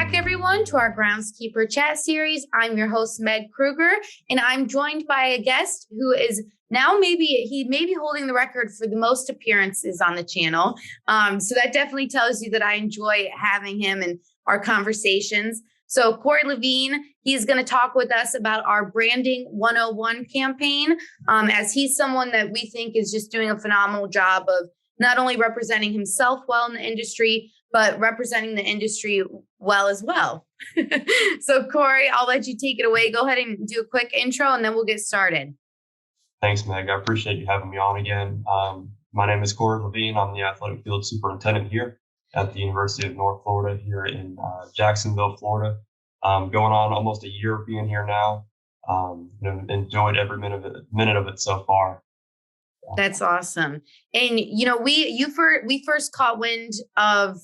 back, everyone, to our Groundskeeper chat series. I'm your host, Meg Kruger, and I'm joined by a guest who is now he may be holding the record for the most appearances on the channel. So that definitely tells you that I enjoy having him and our conversations. So Cory Levine, he's going to talk with us about our Branding 101 campaign, as he's someone that we think is just doing a phenomenal job of not only representing himself well in the industry, but representing the industry well as well. So Cory, I'll let you take it away. Go ahead and do a quick intro and then we'll get started. Thanks, Meg. I appreciate you having me on again. My name is Cory Levine. I'm the athletic field superintendent here at the University of North Florida here in Jacksonville, Florida. Going on almost a year of being here now. Enjoyed every minute of it so far. That's awesome. And we first caught wind of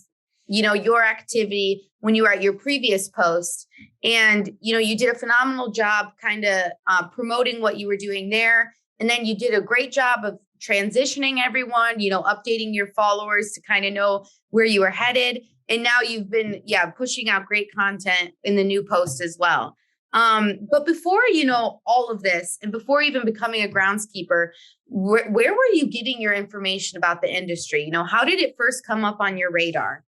your activity when you were at your previous post, and you did a phenomenal job kind of promoting what you were doing there. And then you did a great job of transitioning everyone, updating your followers to kind of know where you were headed. And now you've been, pushing out great content in the new post as well. But before, all of this, and before even becoming a groundskeeper, where were you getting your information about the industry? How did it first come up on your radar?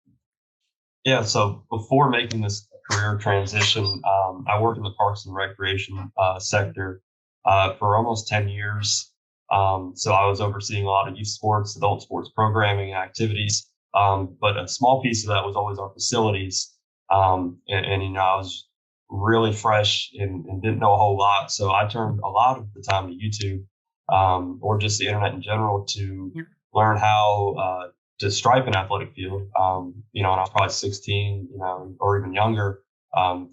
Yeah, so before making this career transition, I worked in the Parks and Recreation sector for almost 10 years. So I was overseeing a lot of youth sports, adult sports programming and activities. But a small piece of that was always our facilities. And I was really fresh and didn't know a whole lot. So I turned a lot of the time to YouTube or just the internet in general to learn how to stripe an athletic field. And I was probably 16, or even younger,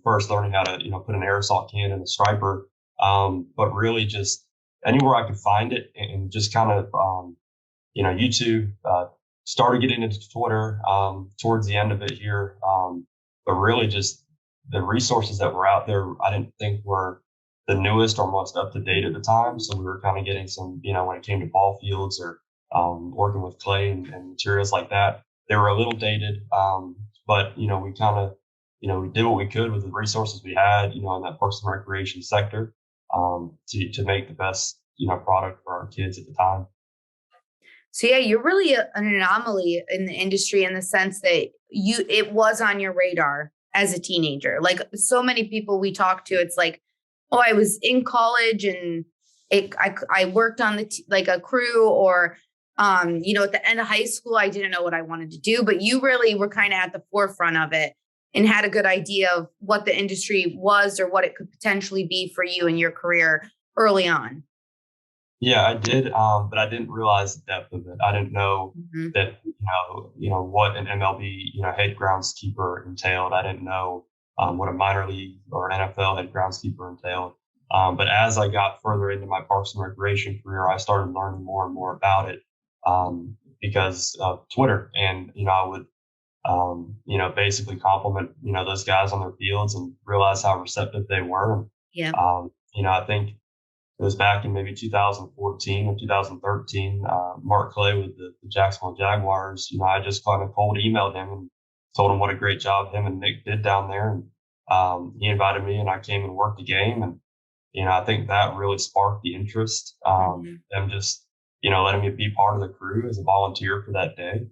first learning how to, put an aerosol can in a striper. But really just anywhere I could find it and just kind of, YouTube, started getting into Twitter towards the end of it here. But really just the resources that were out there, I didn't think were the newest or most up to date at the time. So we were kind of getting some, when it came to ball fields or working with clay and materials like that, they were a little dated. But, we kind of, we did what we could with the resources we had, in that Parks and Recreation sector to make the best, product for our kids at the time. So, you're really an anomaly in the industry in the sense that it was on your radar as a teenager. Like so many people we talk to, it's like, oh, I was in college and I worked on a crew, or, at the end of high school, I didn't know what I wanted to do, but you really were kind of at the forefront of it and had a good idea of what the industry was or what it could potentially be for you in your career early on. Yeah, I did, but I didn't realize the depth of it. I didn't know that, what an MLB, head groundskeeper entailed. I didn't know what a minor league or NFL head groundskeeper entailed. But as I got further into my Parks and Recreation career, I started learning more and more about it because of Twitter. And, I would, basically compliment, those guys on their fields and realize how receptive they were. Yeah. I think it was back in maybe 2014 or 2013, Mark Clay with the Jacksonville Jaguars. I just kind of cold emailed him and told him what a great job him and Nick did down there. And he invited me and I came and worked the game. And, I think that really sparked the interest. Them just, letting me be part of the crew as a volunteer for that day.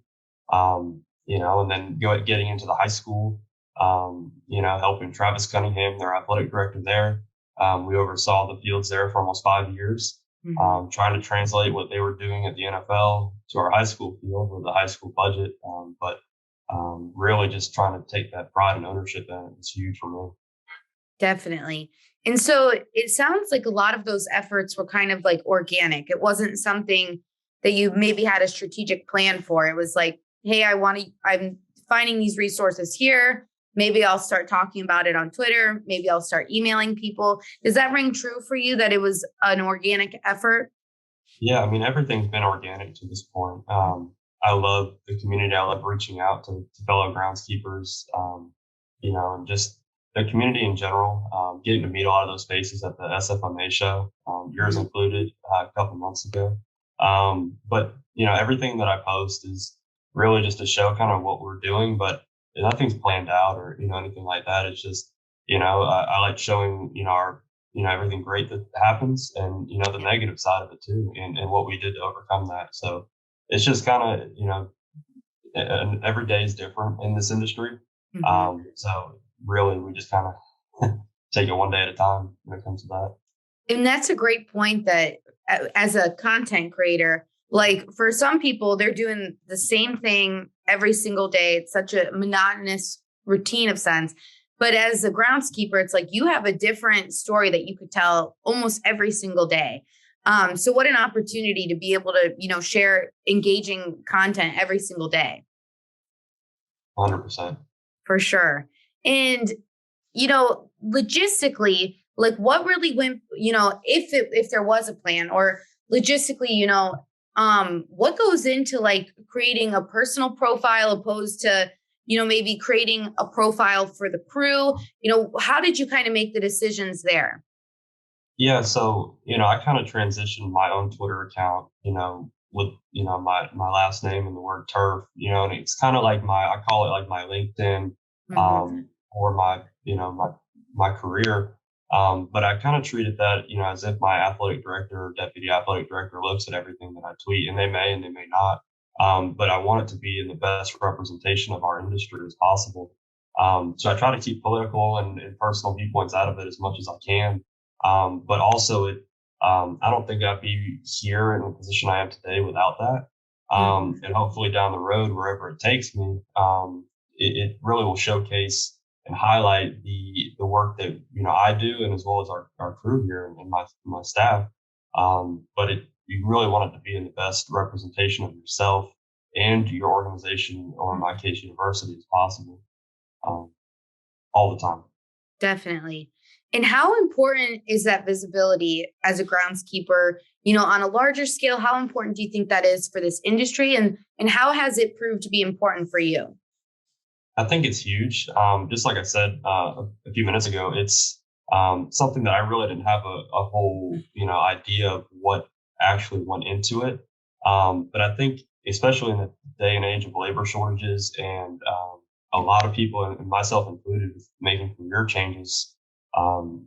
And then getting into the high school, helping Travis Cunningham, their athletic director there. We oversaw the fields there for almost 5 years, trying to translate what they were doing at the NFL to our high school field with the high school budget. But really just trying to take that pride and ownership in it was huge for me. Definitely. And so it sounds like a lot of those efforts were kind of like organic. It wasn't something that you maybe had a strategic plan for. It was like, hey, I'm finding these resources here. Maybe I'll start talking about it on Twitter. Maybe I'll start emailing people. Does that ring true for you that it was an organic effort? Yeah, I mean, everything's been organic to this point. I love the community. I love reaching out to fellow groundskeepers, and just the community in general, getting to meet a lot of those faces at the SFMA show, yours included, a couple months ago. But, everything that I post is really just to show kind of what we're doing, but nothing's planned out or, anything like that. It's just, I like showing, our, everything great that happens and, the negative side of it too, and what we did to overcome that. So it's just kind of, and every day is different in this industry. Mhm. So really, we just kind of take it one day at a time when it comes to that. And that's a great point that as a content creator, like for some people, they're doing the same thing every single day. It's such a monotonous routine of sense. But as a groundskeeper, it's like you have a different story that you could tell almost every single day. So what an opportunity to be able to, share engaging content every single day. 100%. For sure. And logistically, like what really went, if there was a plan or logistically, what goes into like creating a personal profile opposed to, maybe creating a profile for the crew? How did you kind of make the decisions there? Yeah, so I kind of transitioned my own Twitter account, with my last name and the word turf, and it's kind of like I call it like my LinkedIn, Hmm. or my my career. But I kind of treated that, as if my athletic director or deputy athletic director looks at everything that I tweet, and they may and they may not. But I want it to be in the best representation of our industry as possible. So I try to keep political and personal viewpoints out of it as much as I can. But also, I don't think I'd be here in the position I am today without that. Hmm. And hopefully down the road, wherever it takes me, it really will showcase and highlight the work that I do, and as well as our crew here and my staff. But you really want it to be in the best representation of yourself and your organization, or in my case, university, as possible, um, all the time. Definitely. And how important is that visibility as a groundskeeper, on a larger scale? How important do you think that is for this industry? And how has it proved to be important for you? I think it's huge. Just like I said a few minutes ago, it's something that I really didn't have a whole idea of what actually went into it. But I think, especially in the day and age of labor shortages, and a lot of people, and myself included, making career changes, um,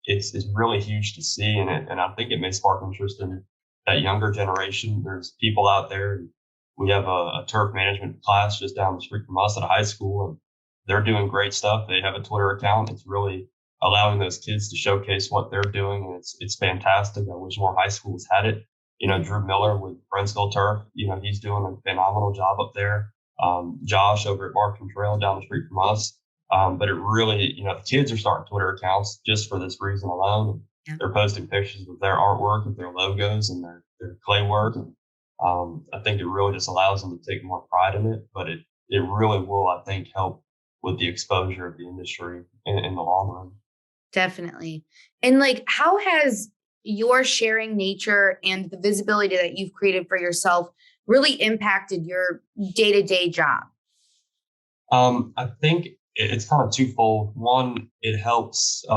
it's really huge to see, and I think it may spark interest in that younger generation. There's people out there. We have a turf management class just down the street from us at a high school, and they're doing great stuff. They have a Twitter account. It's really allowing those kids to showcase what they're doing, and it's fantastic. I wish more high schools had it. Drew Miller with Brentsville Turf, he's doing a phenomenal job up there. Josh over at Barking Trail down the street from us, but it really, the kids are starting Twitter accounts just for this reason alone. Yeah. They're posting pictures of their artwork, of their logos, and their clay work. And I think it really just allows them to take more pride in it. But it really will, I think, help with the exposure of the industry in the long run. Definitely. And like, how has your sharing nature and the visibility that you've created for yourself really impacted your day to day job? I think it's kind of twofold. One, it helps. A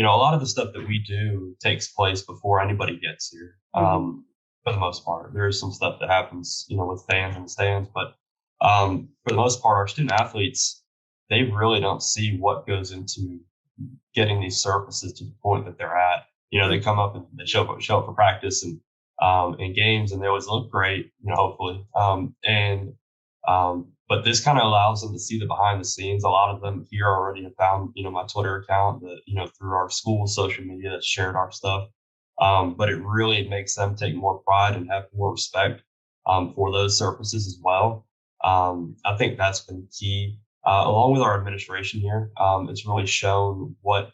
lot of the stuff that we do takes place before anybody gets here. Mhm. For the most part, there is some stuff that happens, with fans in the stands, but for the most part, our student athletes, they really don't see what goes into getting these surfaces to the point that they're at. They come up and they show up for practice and games, and they always look great. Hopefully, but this kind of allows them to see the behind the scenes. A lot of them here already have found, my Twitter account that, through our school social media that shared our stuff. But it really makes them take more pride and have more respect for those surfaces as well. I think that's been key. Along with our administration here, it's really shown what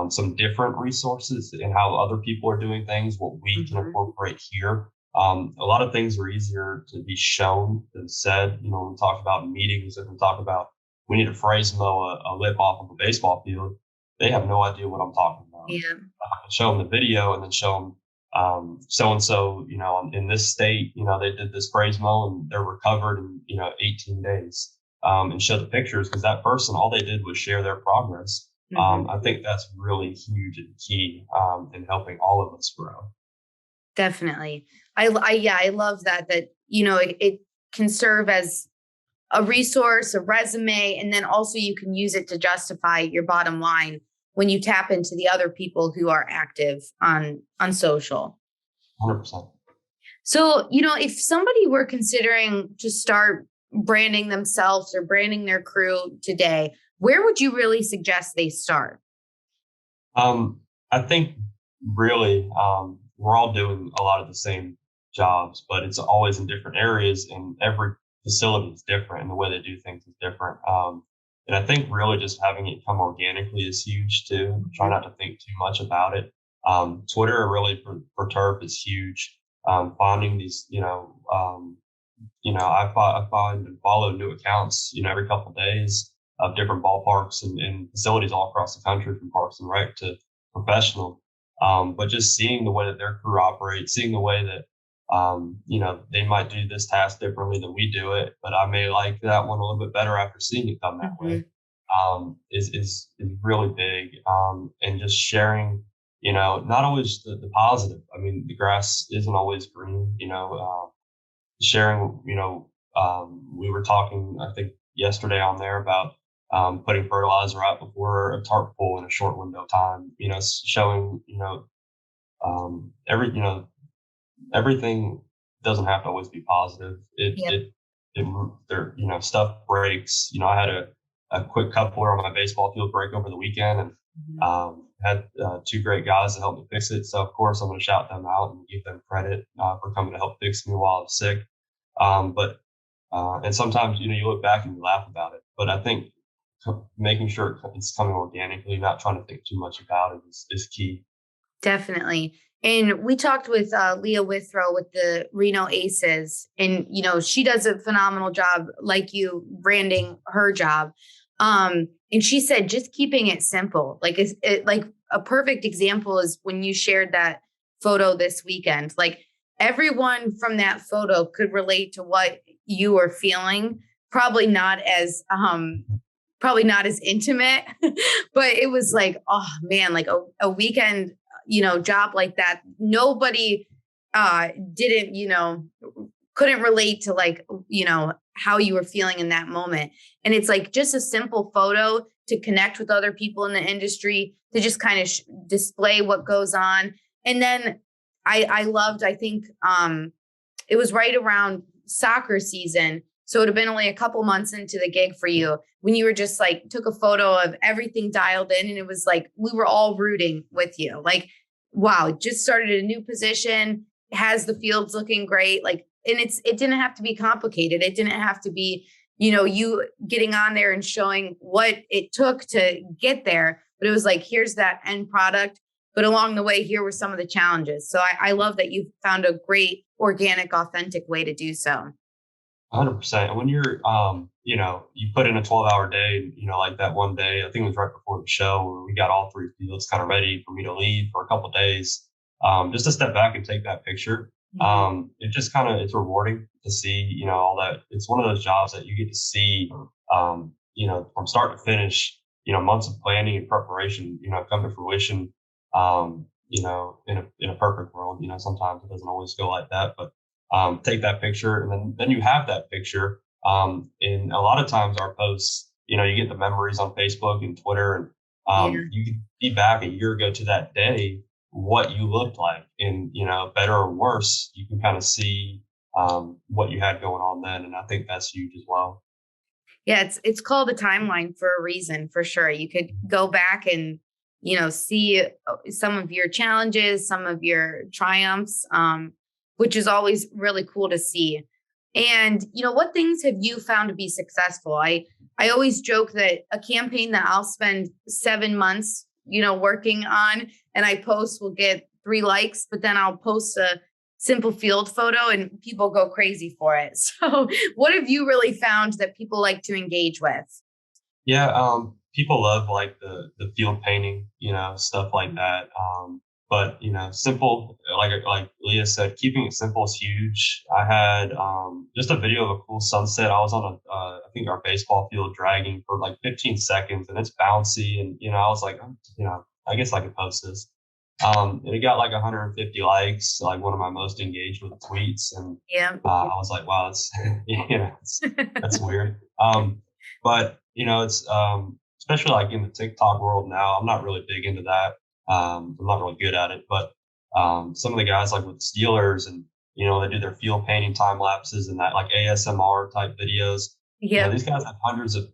some different resources and how other people are doing things, what we can Mhm. incorporate here. A lot of things are easier to be shown than said. When we talk about meetings, and we talk about we need to phrase mow a lip off of a baseball field, they have no idea what I'm talking about. Yeah. I can show them the video and then show them so and so, in this state, they did this phrase mow and they're recovered in 18 days, and show the pictures, because that person, all they did was share their progress. Mhm. I think that's really huge and key in helping all of us grow. Definitely. Yeah, I love that, it can serve as a resource, a resume, and then also you can use it to justify your bottom line when you tap into the other people who are active on social. 100%. So, if somebody were considering to start branding themselves or branding their crew today, where would you really suggest they start? I think really we're all doing a lot of the same jobs, but it's always in different areas, and every facility is different, and the way they do things is different. And I think really just having it come organically is huge too. Try not to think too much about it. Twitter really for turf is huge. Finding these, I find and follow new accounts, every couple of days of different ballparks and facilities all across the country, from Parks and Rec to professional. But just seeing the way that their crew operates, seeing the way that they might do this task differently than we do it, but I may like that one a little bit better after seeing it done that way. Is really big. And just sharing, not always the positive. I mean, the grass isn't always green, sharing, we were talking, I think yesterday on there about putting fertilizer out before a tarp pull in a short window of time, showing, everything doesn't have to always be positive. Stuff breaks. I had a quick coupler on my baseball field break over the weekend, and had two great guys to help me fix it. So of course I'm going to shout them out and give them credit for coming to help fix me while I was sick. And sometimes, you look back and you laugh about it, but I think making sure it's coming organically, not trying to think too much about it is key. Definitely. And we talked with Leah Withrow with the Reno Aces, and she does a phenomenal job, like you, branding her job. And she said just keeping it simple. Like like a perfect example is when you shared that photo this weekend. Like everyone from that photo could relate to what you were feeling. Probably not as intimate, but it was like, oh man, like a weekend job like that. Nobody couldn't relate to like, how you were feeling in that moment. And it's like just a simple photo to connect with other people in the industry, to just kind of display what goes on. And then I think it was right around soccer season. So it would have been only a couple months into the gig for you when you were just like took a photo of everything dialed in. And it was like, we were all rooting with you. Like, wow, just started a new position, has the fields looking great. Like, and it didn't have to be complicated. It didn't have to be, you getting on there and showing what it took to get there. But it was like, here's that end product. But along the way, here were some of the challenges. So I love that you found a great, organic, authentic way to do so. 100%. And when you're, you put in a 12-hour day, like that one day, I think it was right before the show, where we got all three fields kind of ready for me to leave for a couple of days, just to step back and take that picture. It just it's rewarding to see, all that. It's one of those jobs that you get to see, from start to finish, months of planning and preparation, come to fruition. In a perfect world, sometimes it doesn't always go like that, but take that picture, and then you have that picture. And a lot of times our posts, you get the memories on Facebook and Twitter, and you can be back a year ago to that day, what you looked like, and better or worse, you can kind of see what you had going on then. And I think that's huge as well. Yeah, it's called a timeline for a reason, for sure. You could go back and see some of your challenges, some of your triumphs, which is always really cool to see. And what things have you found to be successful? I always joke that a campaign that I'll spend 7 months working on and I post will get 3 likes, but then I'll post a simple field photo and people go crazy for it. So what have you really found that people like to engage with? Yeah, people love like the field painting, stuff like that. But simple, like Leah said, keeping it simple is huge. I had just a video of a cool sunset. I was on I think our baseball field dragging for like 15 seconds, and it's bouncy, and I was like, I guess I could post this. And it got like 150 likes, like one of my most engaged with tweets. And Yeah. I was like, wow, that's, that's weird. But, it's, especially like in the TikTok world now, I'm not really big into that. I'm not really good at it, but some of the guys like with Steelers and, they do their field painting time lapses and that like ASMR type videos. Yeah. These guys have hundreds of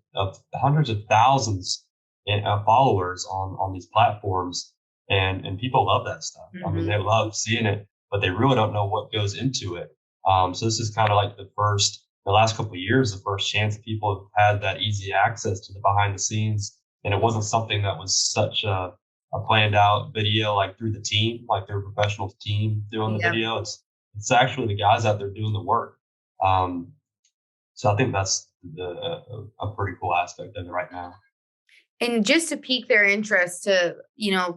thousands of followers on these platforms, and people love that stuff. I mean, Hmm. they love seeing it, but they really don't know what goes into it. So this is kind of like the last couple of years, the first chance that people have had that easy access to the behind the scenes, and it wasn't something that was such a planned out video like through the team, like their professional team doing the Yeah. video. It's actually the guys out there doing the work. Um, so I think that's a pretty cool aspect of it right now. And just to pique their interest to,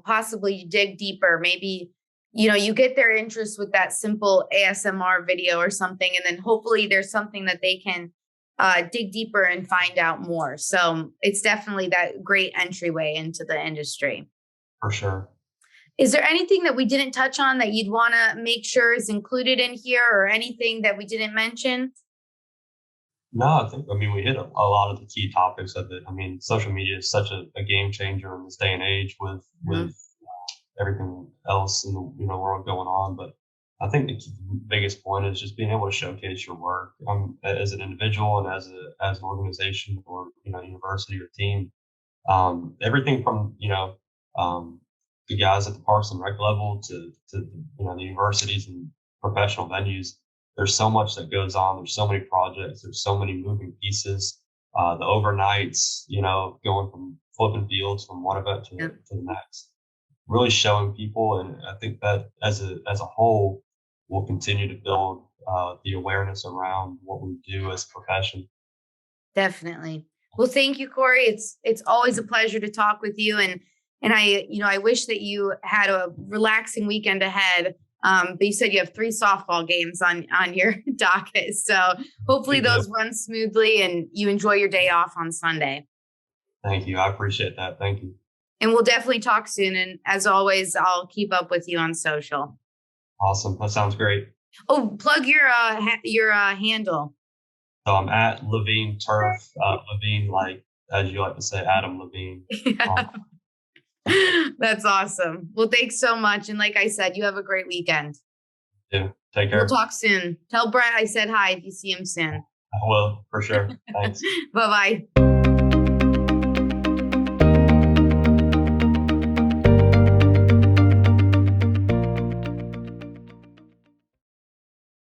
possibly dig deeper, maybe, you get their interest with that simple ASMR video or something, and then hopefully there's something that they can dig deeper and find out more. So it's definitely that great entryway into the industry. For sure. Is there anything that we didn't touch on that you'd want to make sure is included in here, or anything that we didn't mention? No, I mean, we hit a lot of the key topics of it. I mean, social media is such a game changer in this day and age with Mhm. everything else in the world going on. But I think the biggest point is just being able to showcase your work as an individual and as an organization or university or team. Everything from um, the guys at the Parks and Rec level to the universities and professional venues. There's so much that goes on. There's so many projects. There's so many moving pieces. The overnights, going from flipping fields from one event Yeah. to the next, really showing people. And I think that as a whole, will continue to build the awareness around what we do as a profession. Definitely. Well, thank you, Cory. It's always a pleasure to talk with you, and I wish that you had a relaxing weekend ahead. But you said you have 3 softball games on your docket, so hopefully Yeah. those run smoothly and you enjoy your day off on Sunday. Thank you. I appreciate that. Thank you. And we'll definitely talk soon. And as always, I'll keep up with you on social. Awesome. That sounds great. Oh, plug your handle. So I'm at Levine Turf, Levine, like as you like to say, Adam Levine. Um, That's awesome. Well, thanks so much. And like I said, you have a great weekend. yeah, take We'll care. talk soon. Tell Brett I said hi if you see him soon. I will for sure. Thanks. Bye bye.